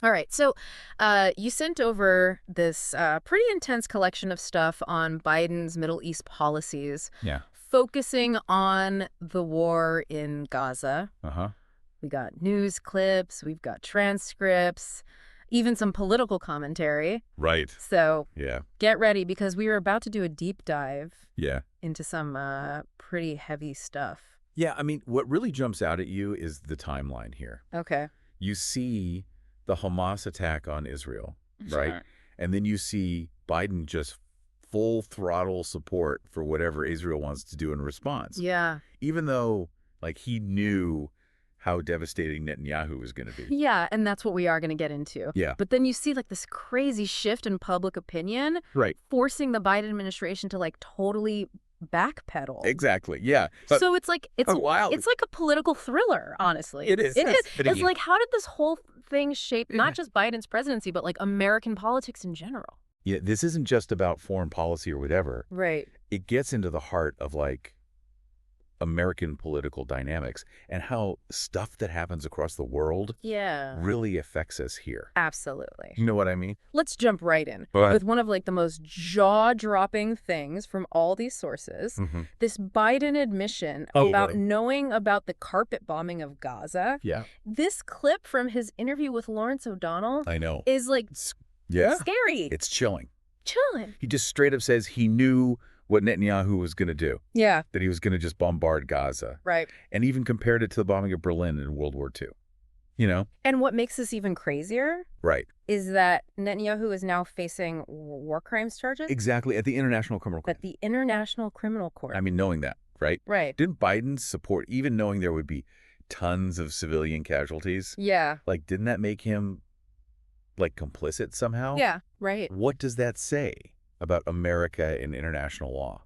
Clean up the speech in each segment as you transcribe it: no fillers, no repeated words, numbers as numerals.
All right. So you sent over this pretty intense collection of stuff on Biden's Middle East policies, Yeah. focusing on the war in Gaza. Uh-huh. We got news clips, we've got transcripts, even some political commentary. Right. So Yeah. get ready because we are about to do a deep dive Yeah. into some pretty heavy stuff. Yeah, I mean, what really jumps out at you is the timeline here. Okay. You see the Hamas attack on Israel, right? Sure. And then you see Biden just full throttle support for whatever Israel wants to do in response. Yeah. Even though, like, he knew how devastating Netanyahu was going to be. Yeah, and that's what we are going to get into. Yeah. But then you see like this crazy shift in public opinion, Right. forcing the Biden administration to like totally backpedal. Exactly. Yeah. But So it's like wild. it's like a political thriller, honestly. It is. It is. It It's is. like, how did this whole thing shape not just Biden's presidency, but like American politics in general? Yeah, this isn't just about foreign policy or whatever. Right. It gets into the heart of, like, American political dynamics and how stuff that happens across the world Yeah. really affects us here. Absolutely. You know what I mean? Let's jump right in Go ahead. with one of like the most jaw-dropping things from all these sources. This Biden admission about really? knowing about the carpet bombing of Gaza. Yeah, This clip from his interview with Lawrence O'Donnell I know. is like Yeah, scary. it's chilling. Chilling. He just straight up says he knew what Netanyahu was going to do, Yeah. that he was going to just bombard Gaza, Right. and even compared it to the bombing of Berlin in World War II. You know? And what makes this even crazier Right. is that Netanyahu is now facing war crimes charges Exactly, at the International Criminal Court. at the International Criminal Court. I mean, knowing that, right? Right. Didn't Biden support, even knowing there would be tons of civilian casualties, Yeah. like, didn't that make him, like, complicit somehow? Yeah. Right. What does that say about America and international law?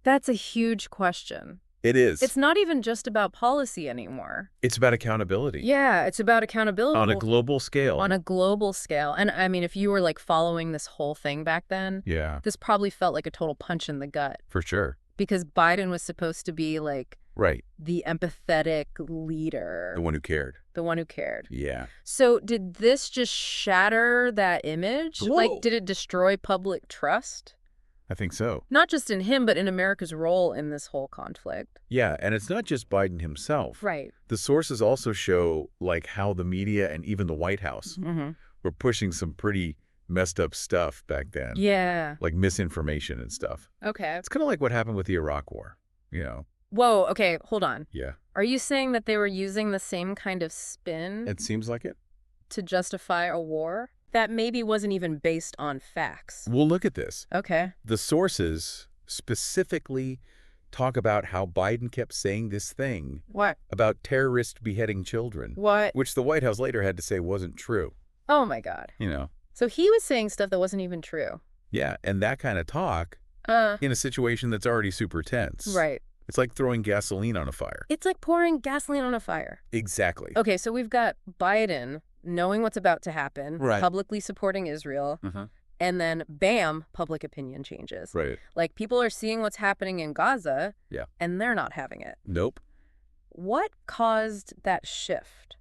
That's a huge question. It is. It's not even just about policy anymore. It's about accountability. Yeah, it's about accountability. On a global scale. On a global scale. And I mean, if you were like following this whole thing back then, Yeah, this probably felt like a total punch in the gut for sure. because Biden was supposed to be like Right. the empathetic leader, The one who cared. the one who cared. Yeah. So did this just shatter that image? Whoa. Like, did it destroy public trust? I think so. Not just in him, but in America's role in this whole conflict. Yeah, and it's not just Biden himself. Right. The sources also show, like, how the media and even the White House Mm-hmm. were pushing some pretty messed up stuff back then. Yeah. Like misinformation and stuff. Okay. It's kind of like what happened with the Iraq War, you know? Whoa, okay, hold on. Yeah. Are you saying that they were using the same kind of spin It seems like it. to justify a war that maybe wasn't even based on facts? Well, look at this. Okay. The sources specifically talk about how Biden kept saying this thing What? about terrorists beheading children, What? which the White House later had to say wasn't true, Oh my God. you know? So he was saying stuff that wasn't even true. Yeah, and that kind of talk in a situation that's already super tense. Right. It's like throwing gasoline on a fire. It's like pouring gasoline on a fire. Exactly. Okay, so we've got Biden knowing what's about to happen, Right. publicly supporting Israel, and then bam, public opinion changes. Right. Like people are seeing what's happening in Gaza, Yeah. and they're not having it. Nope. What caused that shift?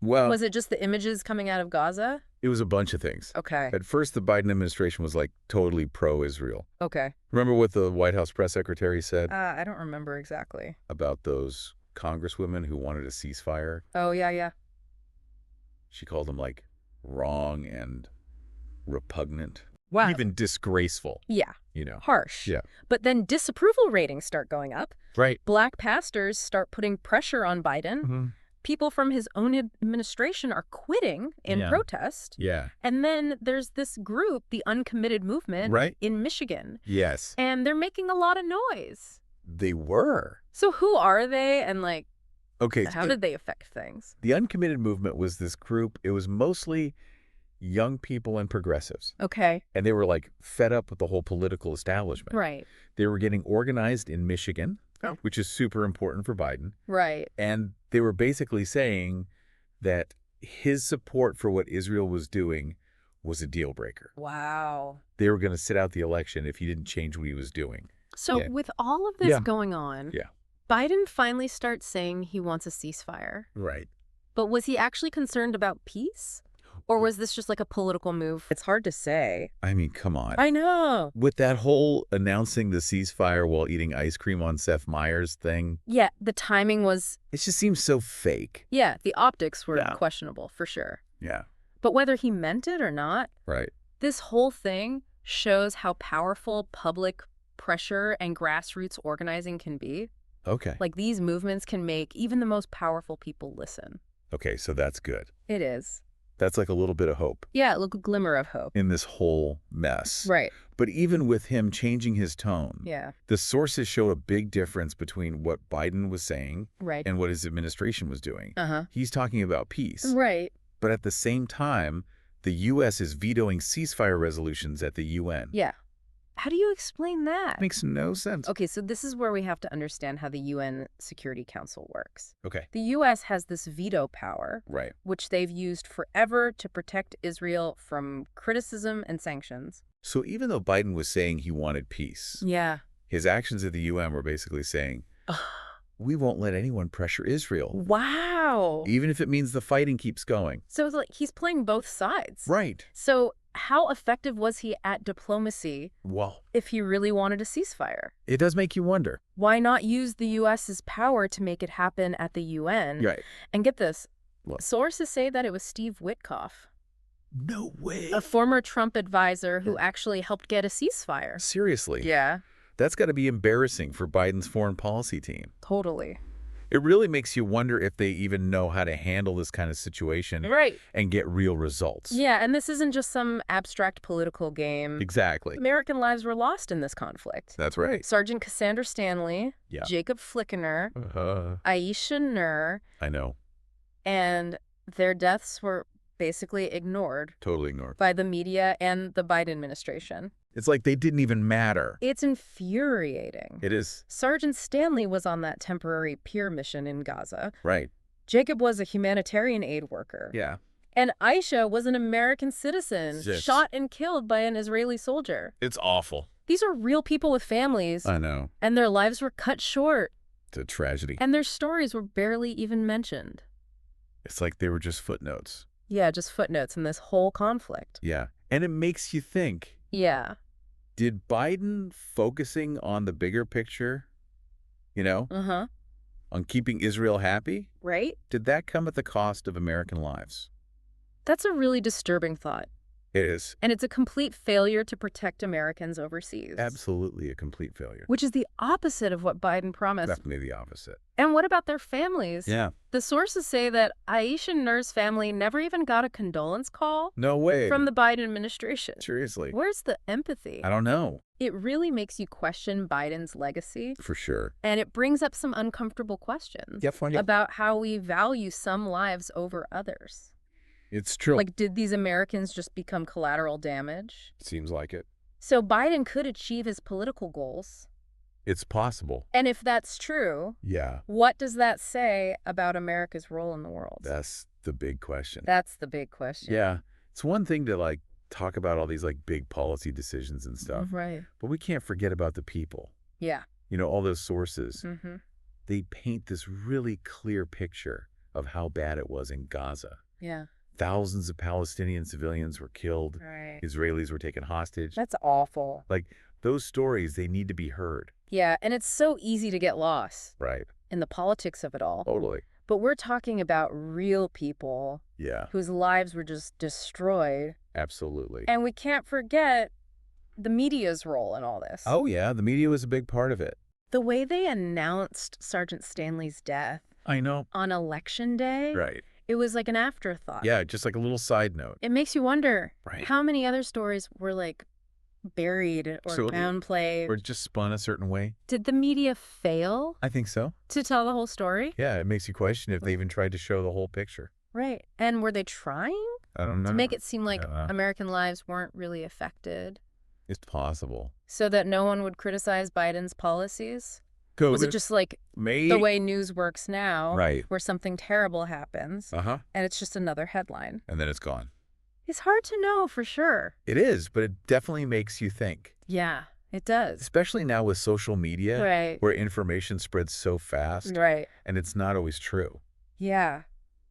Well, Was it just the images coming out of Gaza? it was a bunch of things. Okay. At first, the Biden administration was like totally pro-Israel. Okay. Remember what the White House press secretary said I don't remember exactly. about those congresswomen who wanted a ceasefire? Oh, yeah, yeah. She called them, like, wrong and repugnant. Wow. Even disgraceful, Yeah. you know. Harsh. Yeah. But then disapproval ratings start going up. Right. Black pastors start putting pressure on Biden. People from his own administration are quitting in Yeah. protest. Yeah. And then there's this group, the Uncommitted Movement, Right. in Michigan. Yes. And they're making a lot of noise. They were. So who are they and, like, Okay. how did they affect things? The Uncommitted Movement was this group. It was mostly young people and progressives. Okay. And they were, like, fed up with the whole political establishment. Right. They were getting organized in Michigan, Oh. which is super important for Biden. Right. And they were basically saying that his support for what Israel was doing was a deal breaker. Wow. They were going to sit out the election if he didn't change what he was doing. So Yeah. with all of this Yeah. going on, Yeah. Biden finally starts saying he wants a ceasefire. Right. But was he actually concerned about peace? Or was this just like a political move? It's hard to say. I mean, come on. I know. With that whole announcing the ceasefire while eating ice cream on Seth Meyers thing, Yeah, the timing was, it just seems so fake. yeah, the optics were Yeah. questionable for sure. Yeah. But whether he meant it or not, Right. this whole thing shows how powerful public pressure and grassroots organizing can be. Okay. Like, these movements can make even the most powerful people listen. Okay, so that's good. It is. That's like a little bit of hope Yeah, look, a glimmer of hope. in this whole mess. Right. But even with him changing his tone, Yeah. the sources show a big difference between what Biden was saying Right. and what his administration was doing. Uh-huh. He's talking about peace. Right. But at the same time, the U.S. is vetoing ceasefire resolutions at the UN. Yeah. How do you explain that? Makes no sense. Okay, so this is where we have to understand how the UN Security Council works. Okay. The U.S. has this veto power, Right. which they've used forever to protect Israel from criticism and sanctions. So even though Biden was saying he wanted peace, Yeah. his actions at the UN were basically saying, we won't let anyone pressure Israel, Wow. even if it means the fighting keeps going. So it's like he's playing both sides. Right. So how effective was he at diplomacy Well, if he really wanted a ceasefire? it does make you wonder. Why not use the U.S.'s power to make it happen at the UN? Right. And get this, What? sources say that it was Steve Witkoff, No way. a former Trump advisor who actually helped get a ceasefire. Seriously. Yeah, That's got to be embarrassing for Biden's foreign policy team. totally. It really makes you wonder if they even know how to handle this kind of situation Right. and get real results. Yeah, and this isn't just some abstract political game. Exactly. American lives were lost in this conflict. That's right. Sergeant Cassandra Stanley, Yeah. Jacob Flickener, Uh, Aisha Nur, I know. and their deaths were basically ignored Totally ignored. by the media and the Biden administration. It's like they didn't even matter. It's infuriating. It is. Sergeant Stanley was on that temporary peer mission in Gaza. Right. Jacob was a humanitarian aid worker. Yeah. And Aisha was an American citizen, Yes. shot and killed by an Israeli soldier. It's awful. These are real people with families, I know. and their lives were cut short, It's a tragedy. and their stories were barely even mentioned. It's like they were just footnotes. Yeah, just footnotes in this whole conflict. Yeah. And it makes you think, Yeah. did Biden focusing on the bigger picture, Uh-huh. on keeping Israel happy, Right? did that come at the cost of American lives? That's a really disturbing thought. It is. And it's a complete failure to protect Americans overseas. Absolutely a complete failure. Which is the opposite of what Biden promised. Definitely the opposite. And what about their families? Yeah. The sources say that Aisha Nur's family never even got a condolence call No way. from the Biden administration. Seriously. Where's the empathy? I don't know. It really makes you question Biden's legacy, For sure. and it brings up some uncomfortable questions about how we value some lives over others. It's true. Like, did these Americans just become collateral damage? Seems like it. So Biden could achieve his political goals. It's possible. And if that's true, Yeah. what does that say about America's role in the world? That's the big question. That's the big question. Yeah. It's one thing to talk about all these big policy decisions and stuff, Right. but we can't forget about the people. Yeah. All those sources, Mm-hmm. they paint this really clear picture of how bad it was in Gaza. Yeah. Thousands of Palestinian civilians were killed. Right. Israelis were taken hostage. That's awful. Those stories, they need to be heard. Yeah, and it's so easy to get lost Right. in the politics of it all. Totally. But we're talking about real people Yeah. whose lives were just destroyed. Absolutely. And we can't forget the media's role in all this. Oh, yeah. The media was a big part of it. The way they announced Sergeant Stanley's death I know. on Election Day, Right. it was like an afterthought. Yeah, just like a little side note. It makes you wonder Right. how many other stories were buried or Absolutely. downplayed. Or just spun a certain way. Did the media fail I think so. to tell the whole story? Yeah, it makes you question if they even tried to show the whole picture. Right. And were they trying I don't know. to make it seem like Yeah. American lives weren't really affected It's possible. so that no one would criticize Biden's policies? Go. Was it just like Maybe. the way news works now, Right. where something terrible happens Uh-huh. and it's just another headline? And then it's gone. It's hard to know for sure. It is, but it definitely makes you think. Yeah, it does. Especially now with social media, Right. where information spreads so fast, Right. and it's not always true. Yeah.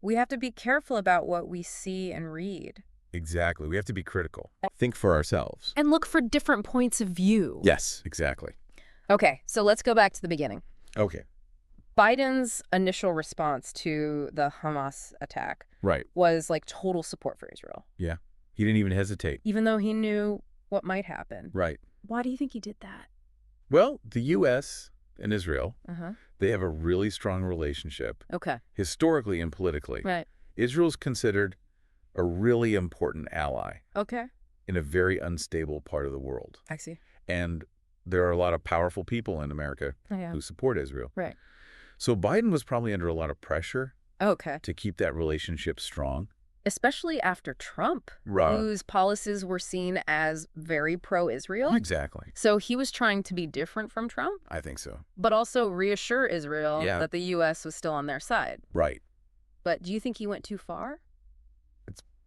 We have to be careful about what we see and read. Exactly. We have to be critical. Think for ourselves. And look for different points of view. Yes, exactly. Okay, so let's go back to the beginning. Okay. Biden's initial response to the Hamas attack Right. was like total support for Israel, Yeah. He didn't even hesitate. even though he knew what might happen. Right. Why do you think he did that? Well, the U.S. and Israel, Uh-huh. they have a really strong relationship, Okay. historically and politically. Right. Israel's considered a really important ally Okay. in a very unstable part of the world. I see. And there are a lot of powerful people in America Oh, yeah. who support Israel. Right. So Biden was probably under a lot of pressure Okay. to keep that relationship strong. Especially after Trump, Right. whose policies were seen as very pro-Israel. Exactly. So he was trying to be different from Trump, I think so. but also reassure Israel Yeah. that the U.S. was still on their side. Right. But do you think he went too far?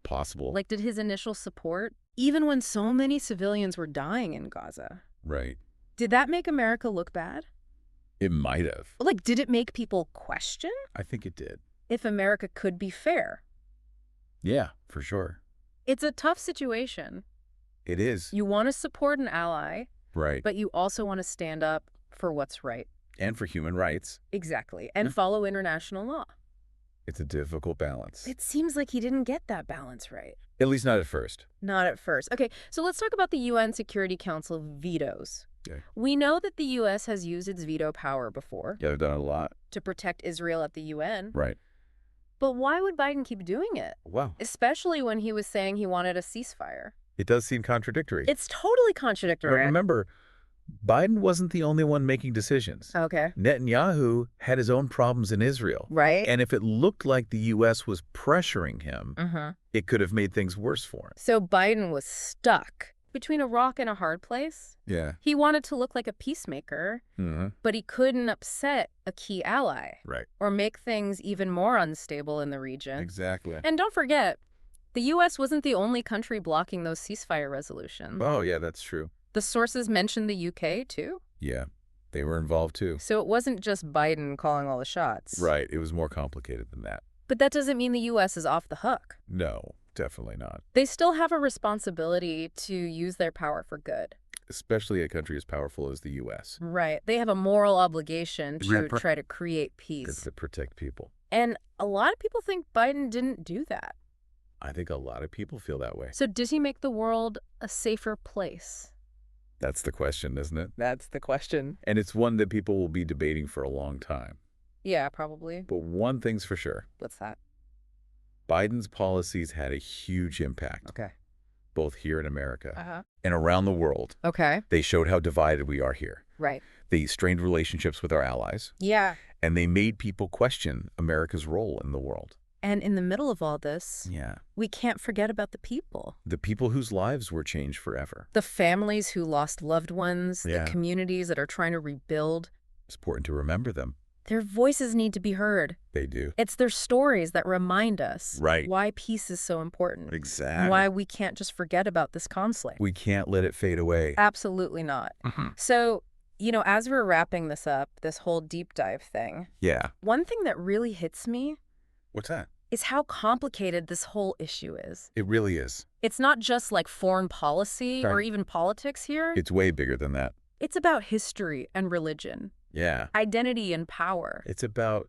Possible. Like, did his initial support, even when so many civilians were dying in Gaza, Right. did that make America look bad? It might have. Like, did it make people question I think it did. if America could be fair? Yeah, for sure. It's a tough situation. It is. You want to support an ally, Right. but you also want to stand up for what's right. And for human rights. Exactly. And Yeah. follow international law. It's a difficult balance. It seems like he didn't get that balance right. At least not at first. Not at first. Okay, so let's talk about the UN Security Council vetoes. Okay. We know that the U.S. has used its veto power before Yeah, they've done a lot. to protect Israel at the UN. Right. But why would Biden keep doing it? Wow. Especially when he was saying he wanted a ceasefire. It does seem contradictory. It's totally But contradictory. remember, Biden wasn't the only one making decisions. Okay. Netanyahu had his own problems in Israel. Right? And if it looked like the U.S. was pressuring him, Mm-hmm. it could have made things worse for him. So Biden was stuck between a rock and a hard place. Yeah. He wanted to look like a peacemaker, Mm-hmm. but he couldn't upset a key ally Right. or make things even more unstable in the region. Exactly. And don't forget, the U.S. wasn't the only country blocking those ceasefire resolutions. Oh, yeah, that's true. The sources mentioned the U.K., too. Yeah. They were involved, too. So it wasn't just Biden calling all the shots. Right. It was more complicated than that. But that doesn't mean the U.S. is off the hook. No, definitely not. They still have a responsibility to use their power for good. Especially a country as powerful as the U.S. Right. They have a moral obligation to Right. try to create It's peace. to protect people. And a lot of people think Biden didn't do that. I think a lot of people feel that way. So did he make the world a safer place? That's the question, isn't it? That's the question. And it's one that people will be debating for a long time. Yeah, probably. But one thing's for sure. What's that? Biden's policies had a huge impact, Okay. both here in America Uh-huh. and around the world. Okay. They showed how divided we are here. Right. They strained relationships with our allies, Yeah. and they made people question America's role in the world. And in the middle of all this, Yeah. we can't forget about the people. The people whose lives were changed forever. The families who lost loved ones, Yeah. the communities that are trying to rebuild. It's important to remember them. Their voices need to be heard. They do. It's their stories that remind us Right. why peace is so important. Exactly. Why we can't just forget about this conflict. We can't let it fade away. Absolutely not. Mhm. So, as we're wrapping this up, this whole deep dive thing, Yeah. one thing that really hits me What's that? is how complicated this whole issue is. It really is. It's not just like foreign policy or Right. even politics here. It's way bigger than that. It's about history and religion, Yeah. identity and power. It's about,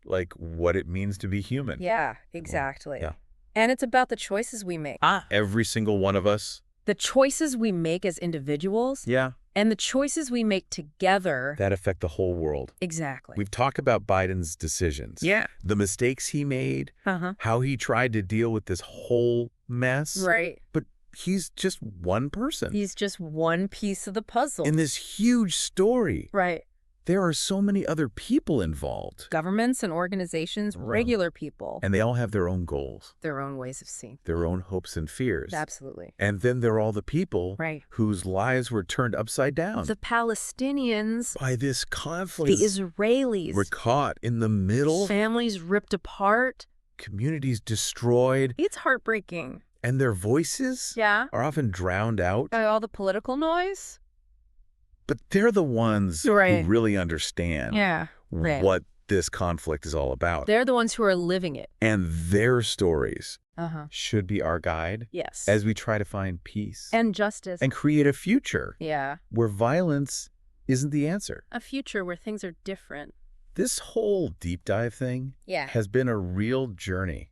like, what it means to be human. Yeah, exactly. Yeah. And it's about the choices we make. Every single one of us. The choices we make as individuals Yeah. and the choices we make together. That affect the whole world. Exactly. We've talked about Biden's decisions. Yeah. The mistakes he made, Uh-huh. how he tried to deal with this whole mess. Right. But he's just one person. He's just one piece of the puzzle. In this huge story. Right. There are so many other people involved. Governments and organizations, regular people, And they all have their own goals, their own ways of seeing. their own hopes and fears. Absolutely. And then there are all the people Right. whose lives were turned upside down The Palestinians, by this the conflict. Israelis, We're caught in the middle, families ripped apart. communities destroyed, It's heartbreaking. and their voices Yeah. are often drowned out. By all the political noise. But they're the ones Right. who really understand Yeah. Right. what this conflict is all about. They're the ones who are living it. And their stories Uh-huh. should be our guide Yes. as we try to find peace And justice. and create a future Yeah. where violence isn't the answer. A future where things are different. This whole deep dive thing has been a real journey.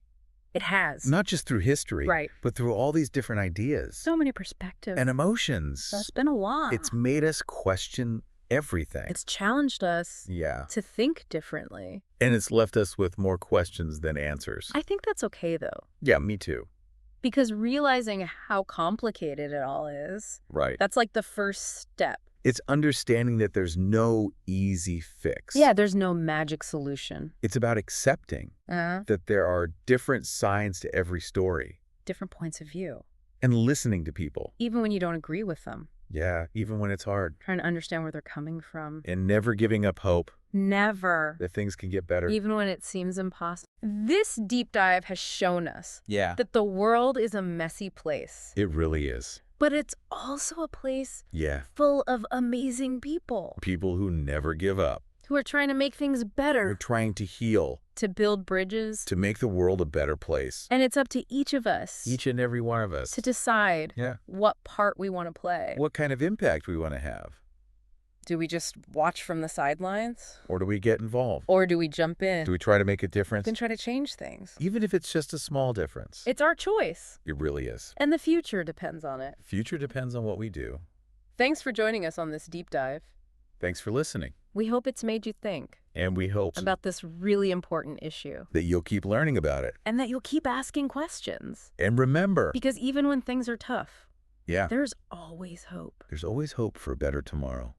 It has. Not just through history, Right. but through all these different ideas So many perspectives. and emotions. That's been a lot. It's made us question everything. It's challenged us Yeah. to think differently. And it's left us with more questions than answers. I think that's okay, though, Yeah, me too. because realizing how complicated it all is, Right. that's like the first step. It's understanding that there's no easy fix. Yeah, there's no magic solution. It's about accepting that there are different sides to every story Different points of view, and listening to people. even when you don't agree with them. Yeah, even when it's hard. Trying to understand where they're coming from. And never giving up hope Never. that things can get better. Even when it seems impossible. This deep dive has shown us Yeah. that the world is a messy place, It really is. but it's also a place Yeah. full of amazing people People who never give up. who are trying to make things We're better, trying to heal, to build bridges. to make the world a better place. And it's up to each of us Each and every one of us. to decide Yeah. what part we want to play. What kind of impact we want to have. Do we just watch from the sidelines? Or do we get involved? Or do we jump in Do we try to make a difference? and try to change things? Even if it's just a small difference. It's our choice, It really is. and the future depends on it. Future depends on what we do. Thanks for joining us on this deep dive. Thanks for listening. We hope it's made you think And we hope about this really important issue, that you'll keep learning about it. and that you'll keep asking questions. And remember, Because even when things are tough, yeah, there's always hope. there's always hope for a better tomorrow.